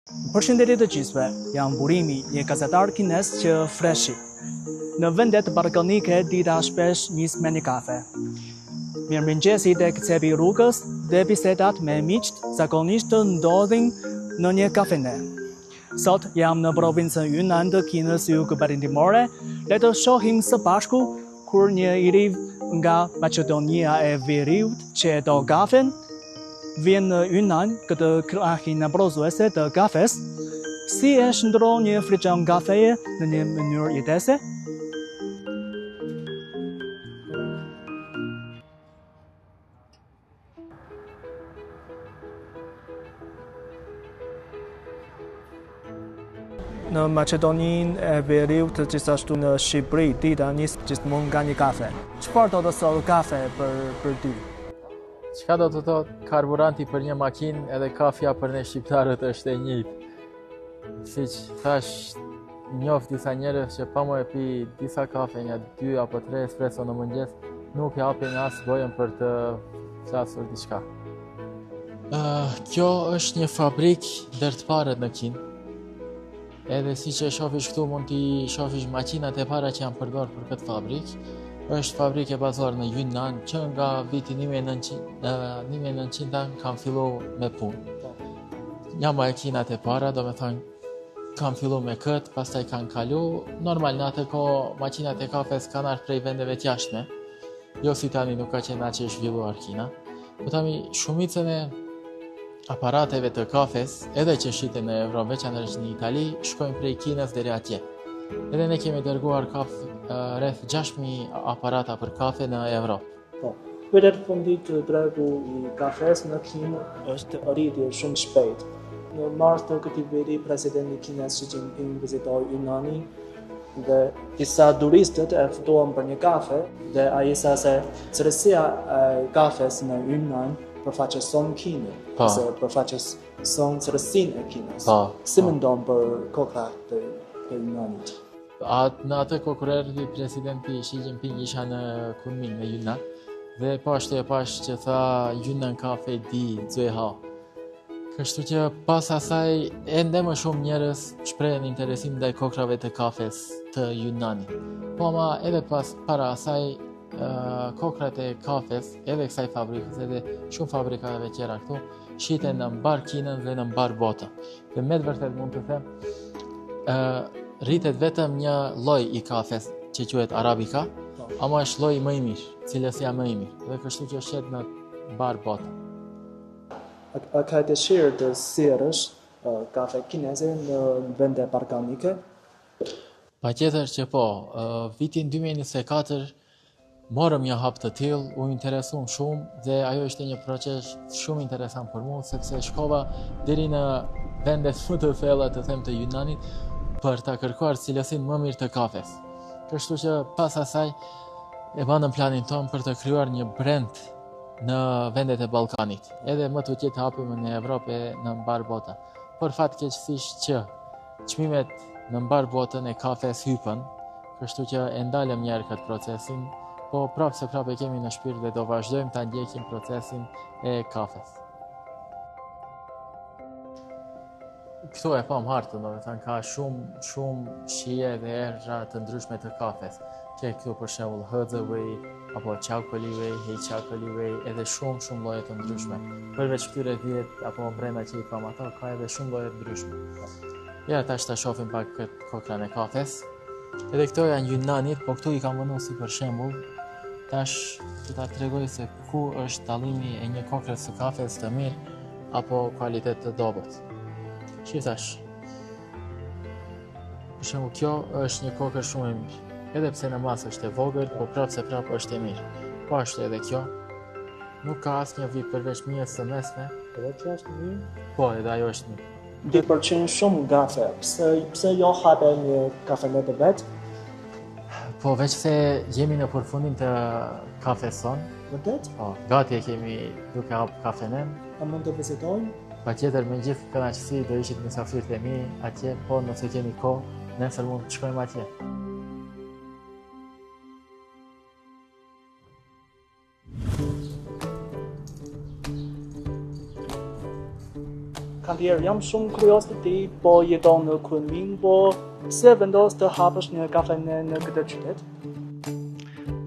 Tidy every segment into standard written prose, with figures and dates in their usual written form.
Përshëndetje të gjithëve, jam Burimi, një gazetar kines që freshi. Në vendet balkanike dita shpesh nis me një kafe. Mirëmëngjesi tek cepi i rrugës dhe bisedat me miqt zakonisht ndodhin në një kafene. Sot jam në provincën Yunnan të Kinës Jugosllave. Le të shohim së bashku kur një i ri nga Maqedonia e Veriut që do kafen vjen në Yunnan këtë krahin abrozuese të kafes, si e shndron një frigjon kafeje në një mënyrë jetese? Në Maqedoninë e Veriut, gjithashtu në Shqipëri, dita nis gjithmonë nga një kafe. Çfarë do të thotë kafe për ty? Çka do të thotë karburanti për një makinë edhe kafja për ne shqiptarët është e njëjtë. Siç thash, njoh disa njerëz që pa më e pi disa kafe, një 2 apo 3 espresso në mëngjes, nuk e hapin as gojën për të flasur diçka. Kjo është një fabrikë ndër të parët në Kinë. Edhe si që shofish këtu, mund t'i shofish makinat e para që janë përdorur për këtë fabrikë. Është fabrikë e bazuar në Yunnan, që nga viti 1900 kanë filluar me punë. Një makinat e para, do me thënë, kanë filluar me këtë, pastaj kanë kalu. Normal, në atë kohë, makinat e kafes kanë ardhur prej vendeve të jashtme. Jo si tani nuk ka qenë që e zhvilluar Kina. Po tani shumicën e aparateve të kafes, edhe që shiten në Evropë, veçanërisht në Itali, shkojnë prej Kinës deri atje. Edhe ne kemi dërguar rreth 6.000 aparata për kafe në Evropë. Po, vërtet fundit tregu i kafes në Kinë është rritje shumë shpejt. Në mars të këtij viti, presidenti i Kinës Xi Jinping vizitoi Yunnanin dhe disa turistët e ftuan për një kafe dhe ai sa se cilësia e kafes në Yunnan përfaqëson Kinën, ose përfaqëson cilësinë e Kinës. Si mendon për kokra të Yunnanit? Në atë kohë kur erdhi presidenti Xi Jinping isha në Kunming në Yunnan dhe pashtu e pash që tha Yunnan kafe di zëha. Kështu që pas asaj ende më shumë njerëz shprehen interesim ndaj kokrave të kafes të Yunnanit. Po ama edhe para asaj kokrat e kafes edhe kësaj fabrikës edhe shumë fabrikave tjera këtu shiten në mbar Kinën dhe në mbar botën. Dhe me të vërtet mund të them rritet vetëm një lloj i kafes që quhet arabika, ama është lloji më i mirë, cilësia më e mirë, dhe kështu që shet në mbar botën. A ka dëshirë të sjellësh kafe kineze në vende balkanike? Patjetër që po. Vitin 2024 morëm një hap të tillë, u interesuam shumë dhe ajo ishte një proces shumë interesant për mua, sepse shkova deri në vendet më të thella të them të Yunnanit për ta kërkuar cilësinë më mirë të kafes. Kështu që pas asaj e banëm planin ton për të krijuar një brand në vendet e Ballkanit, edhe më të të hapim në Evropë e në mbar botën. Por fatkeqësisht që çmimet në mbar botën e kafes hypën, kështu që e ndalëm një herë këtë procesin, po prapë se prapë e kemi në shpirt dhe do vazhdojmë ta ndjekim procesin e kafes. Këtu e pam hartën, do të thënë ka shumë shije dhe erëra të ndryshme të kafes. Ke këtu për shembull Hëdzëvej, apo Çakolive, Hiçakolive, edhe shumë lloje të ndryshme. Përveç këtyre 10 apo brenda që I kam ato, ka edhe shumë lloje të ndryshme. Ja, tash ta shohim pak këtë kokran e kafes. Edhe këto janë Yunnanit, po këtu I kam vënë si për shembull. Tash do ta tregoj se ku është dallimi e një kokre së kafes të mirë apo kualitet të dobët. Shiftash. Për shembull, kjo është një kokër shumë e mirë. Edhe pse në masë është e vogël, po prapë është e mirë. Po ashtu edhe kjo. Nuk ka asnjë vit përveç mijës së mesme. Edhe kjo është mirë? Po, edhe ajo është mirë. Ti pëlqen shumë kafe. Pse jo hape një kafene të vet? Po, veç se jemi në përfundim të kafes son. Vërtet? Po, gati e kemi duke hap kafenen. A mund të vizitojmë? Patjetër, me gjithë kënaqësi do ishit mysafirët e mi atje, po nëse kemi kohë, nesër mund të shkojmë atje. Ka Ndier jam shumë kurios të di, po jeton në Kunming, po pse vendos të hapësh një kafene në këtë qytet?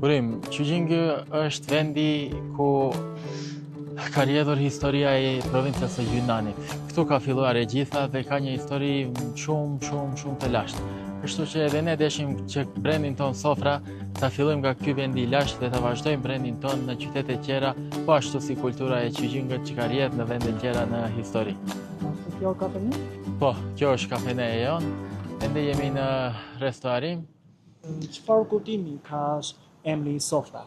Burim, Qyqingu është vendi ku ka rjedhur historia e provincës së Yunanit. Këtu ka filluar e gjitha dhe ka një histori shumë të lashtë. Kështu që edhe ne deshim që brendin ton Sofra ta fillojmë nga ky vendi i lashtë dhe ta vazhdojmë brendin ton në qytete tjera, po ashtu si kultura e Qyqingut që ka rjedhur në vende tjera në histori. Kjo kafene? Po, kjo është kafene e jonë. Ende jemi në restoranim. Çfarë kuptimi ka emri Sofra?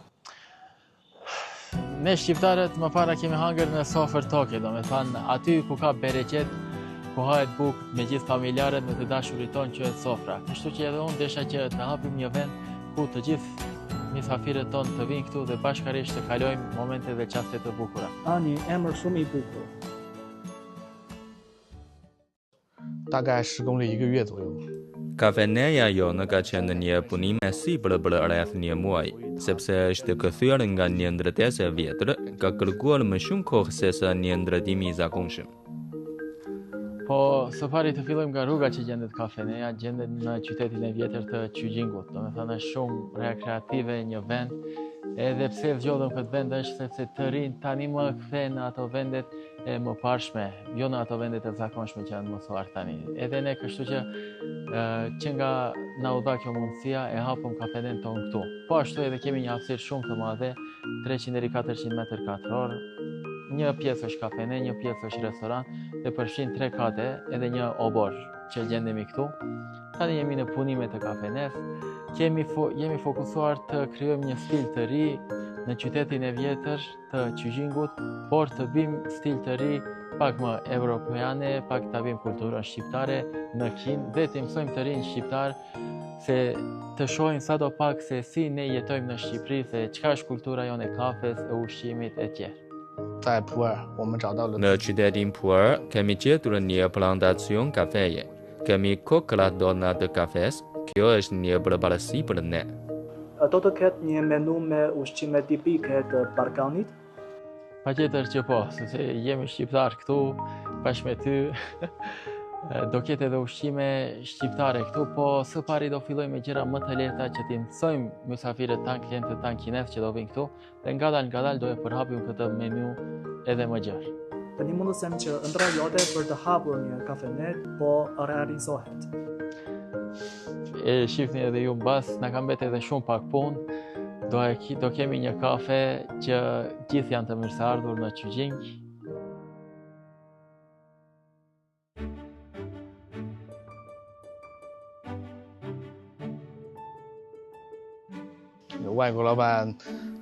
Ne shqiptarët më para kemi hangër në sofër toke, do me thanë aty ku ka bereqet, ku hahet bukë me gjithë familjarët me të dashurit tonë që e sofra. Kështu që edhe unë desha që të hapim një vend ku të gjithë misafirët tonë të vinë këtu dhe bashkarisht të kalojmë momente dhe qaste të bukura. Një emër shumë i bukur. 大概10公里1个月左右。 Kafeneja jonë ka qenë një punim e sipër për rreth një muaj, sepse është kthyer nga një ndërtesë e vjetër, ka kërkuar më shumë kohë se sa një ndërtim i zakonshëm. Po, së pari të fillojmë nga rruga që gjendet kafeneja, gjendet në qytetin e vjetër të Qyqingut. Do me thënë është shumë rekreative një vend, edhe pse zgjodhëm këtë vend është sepse të rinj tani më kthehen në ato vendet e më parshme, jo në ato vendet e zakonshme që janë mësuar tani. Edhe ne kështu që nga na u dha kjo mundësia e hapëm kafenen tonë këtu. Po ashtu edhe kemi një hapësirë shumë të madhe, 300 deri 400 metër katror. Një pjesë është kafene, një pjesë është restoran dhe përfshin 3 kate edhe një obor që gjendemi këtu. Tani jemi në punimet të kafenes, jemi fokusuar të krijojmë një stil të ri në qytetin e vjetër të Qyqingut, por të bëjmë stil të ri pak më evropiane, pak të bëjmë kulturën shqiptare në Kinë dhe të mësojmë të rinj shqiptar se të shohin sado pak se si ne jetojmë në Shqipëri, se çka është kultura jonë e kafes, e ushqimit e tjerë. 在普洱，我们找到了 Në qytetin Puer kemi gjetur një plantacion kafeje. Kemi kokra dona të kafes, kjo është një përparësi për ne. Do të ketë një menu me ushqime tipike të Ballkanit? Patjetër që po, sepse jemi shqiptar këtu, bashkë me ty, do ketë edhe ushqime shqiptare këtu, po së pari do fillojmë me gjëra më të lehta që t'i mësojmë mysafirët tanë, klientët tanë kines që do vinë këtu, dhe ngadalë do e përhapim këtë menu edhe më gjerë. Tani mund të them që ëndra jote për të hapur një kafene, po realizohet. E shifni edhe ju mbas, na ka mbetë edhe shumë pak punë. Do kemi një kafe që gjithë janë të mirëseardhur në Qyqing.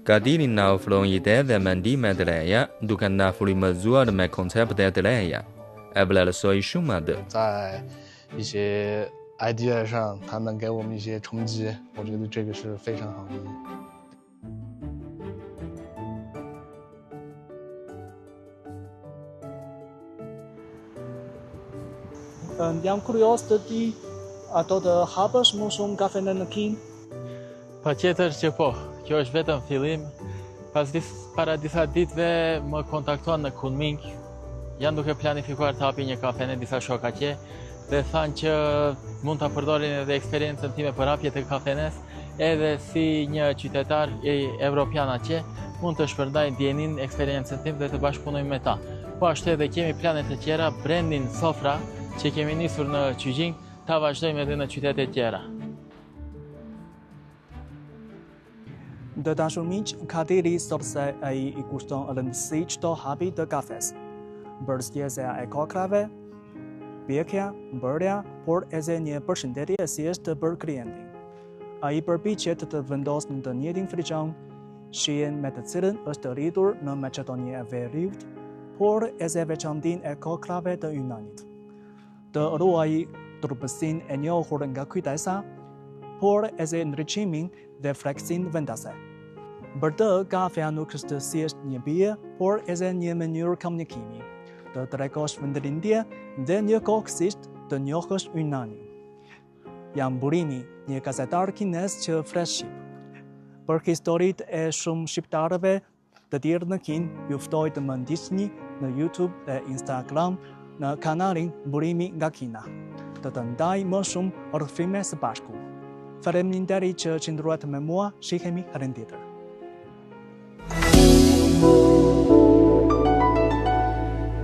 Ka dilin na ofron ide dhe mendime të reja, duke na frymëzuar me koncepte të reja. E vlerësoj shumë atë. 在一些 idea 上，它能给我们一些冲击，我觉得这个是非常好的。 Jam kurios të di, ato të hapësh më shumë kafene në Kinë? Patjetër që po, kjo është vetëm fillim. Para disa ditëve më kontaktuan në Kunming, janë duke planifikuar të hapi një kafene disa shok atje dhe thanë që mund të përdorin edhe eksperiencën time për hapje të kafenes, edhe si një qytetar evropian atje, mund të shpërndajnë djenin eksperiencën tim dhe të bashkëpunojmë me ta. Po ashtu edhe kemi planet të tjera, brandin Sofra, që kemi nisur në Qyqing, ta vazhdojmë edhe në qytetet tjera. Të dashur miq, ka deri sot se ai I kushton rëndësi çdo hapi të kafes. Bërësjesja e kokrave, pjekja, bërja, por edhe një përshëndetje e thjeshtë për klientin. Ai përpiqet të vendosë në të njëjtin frigjon shijen me të cilën është rritur në Maqedoni e Veriut, por edhe veçantinë e kokrave të Yunanit. Të ruajë turpësinë e njohur nga kujtesa, por edhe ndriçimin dhe freksinë vendase. Për të, kafeja nuk është thjesht një pije, por edhe një mënyrë komunikimi, të tregosh vendrindje dhe njëkohësisht të njohësh Yunanin. Jam Burimi, një gazetar kines që flet shqip. Për historitë e shumë shqiptarëve të tjerë në Kinë, ju ftoj të më ndiqni në YouTube dhe Instagram në kanalin Burimi nga Kina. Të të ndaj më shumë rrëfime së bashku. Faleminderit që qëndruat me mua, shihemi herën tjetër.